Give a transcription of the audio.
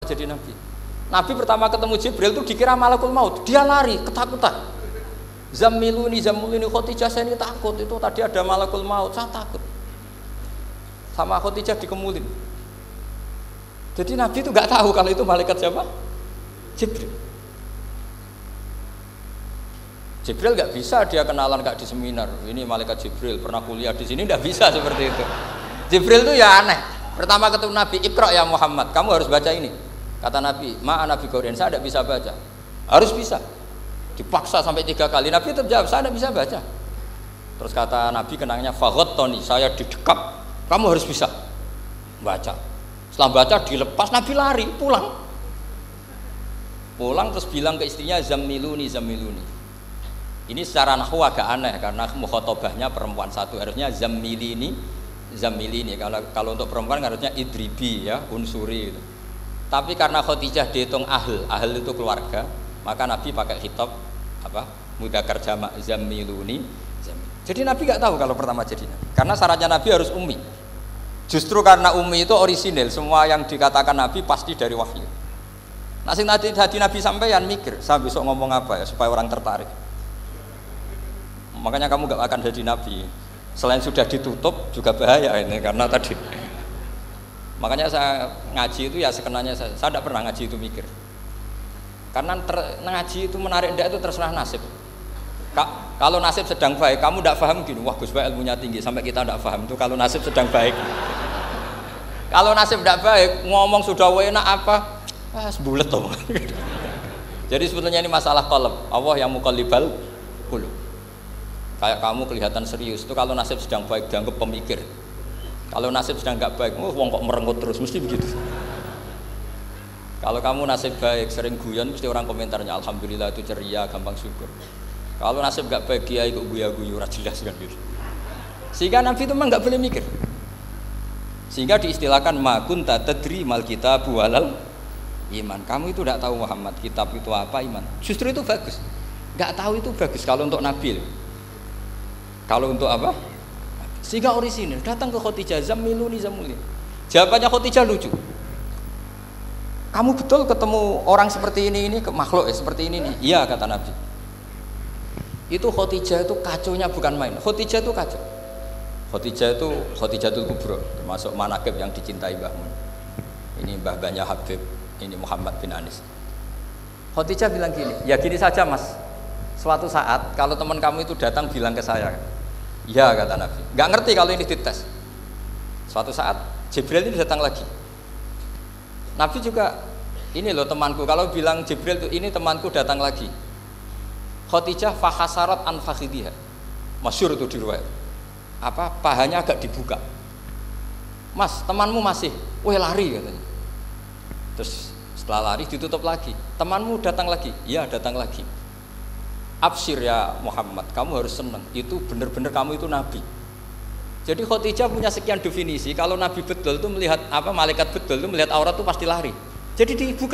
jadi nabi. Nabi pertama ketemu Jibril itu dikira malakul maut, dia lari ketakutan. Zammiluni Khadijah, saya ini takut, itu tadi ada malakul maut, saya takut. Sama Khadijah dikemulin. Jadi Nabi itu nggak tahu kalau itu malaikat siapa? Jibril. Jibril nggak bisa dia kenalan kayak di seminar. Ini malaikat Jibril pernah kuliah di sini, nggak bisa seperti itu. Jibril itu ya aneh. Pertama ketemu Nabi, Iqra ya Muhammad, kamu harus baca ini. Kata Nabi, ma'ana bi Qur'an, saya tidak bisa baca. Harus bisa. Dipaksa sampai 3 kali, Nabi terjawab, saya tidak bisa baca. Terus kata Nabi kenangnya, faghattani, saya didekap, kamu harus bisa baca. Setelah baca dilepas, Nabi lari pulang. Pulang terus bilang ke istrinya, zammiluni. Ini secara nahwu agak aneh karena mukhatabahnya perempuan satu, harusnya zammilini. Kalau untuk perempuan harusnya idribi ya, unsuri gitu. Tapi karena Khadijah dihitung ahl itu keluarga, maka Nabi pakai khitab apa? Mudzakkar jamak zammiluni. Jadi Nabi nggak tahu kalau pertama jadi Nabi. Karena syaratnya Nabi harus ummi. Justru karena ummi itu orisinil, semua yang dikatakan Nabi pasti dari wahyu. Nah, sing hati Nabi sampeyan mikir, saya besok ngomong apa ya supaya orang tertarik. Makanya kamu nggak akan jadi Nabi. Selain sudah ditutup juga bahaya ini karena tadi. Makanya saya ngaji itu ya sekenanya saya tidak pernah ngaji itu mikir. Karena ngaji itu menarik ndak itu terserah nasib. Kalau nasib sedang baik, kamu tidak paham gini, wah Gus Baik ilmunya tinggi sampai kita tidak paham itu kalau nasib sedang baik. Kalau nasib tidak baik, ngomong sudah enak apa? Sebulet tuh. Jadi sebetulnya ini masalah qalb. Allah yang muqallibal qulub. Kayak kamu kelihatan serius itu kalau nasib sedang baik dianggap pemikir. Kalau nasib sedang nggak baik, wong kok merengut terus, mesti begitu. Kalau kamu nasib baik, sering guyon, mesti orang komentarnya alhamdulillah itu ceria, gampang syukur. Kalau nasib nggak baik, kiai kok guya-guyu, jelas kan gitu. Sehingga Nabi itu memang nggak boleh mikir. Sehingga diistilahkan ma kunta tadri mal kitab walal iman. Kamu itu tidak tahu Muhammad, kitab itu apa, iman. Justru itu bagus. Nggak tahu itu bagus kalau untuk Nabi. Kalau untuk apa? Sehingga orisinil datang ke Khadijah, zammiluni. Jawabannya Khadijah lucu. Kamu betul ketemu orang seperti ini ke makhluk ya seperti ini nih. Iya kata Nabi. Itu Khadijah itu kacaunya bukan main. Khadijah itu kacau. Khadijah itu Khadijatul Kubra, termasuk manaqib yang dicintai Mbah Mun. Ini mbah-mbahnya Habib, ini Muhammad bin Anis. Khadijah bilang gini, ya gini saja Mas. Suatu saat kalau teman kamu itu datang bilang ke saya. Ya kata Nabi, nggak ngerti kalau ini dites. Suatu saat Jibril ini datang lagi. Nabi juga, ini loh temanku. Kalau bilang Jibril itu ini temanku datang lagi. Khadijah fahasarat an fakhidiha. Masyhur itu di riwayat. Apa pahanya agak dibuka. Mas, temanmu masih, lari katanya. Terus setelah lari ditutup lagi. Temanmu datang lagi, iya datang lagi. Absyir ya Muhammad, kamu harus senang. Itu benar-benar kamu itu Nabi. Jadi Khadijah punya sekian definisi. Kalau Nabi betul itu melihat apa malaikat betul itu melihat aurat itu pasti lari. Jadi dibuka.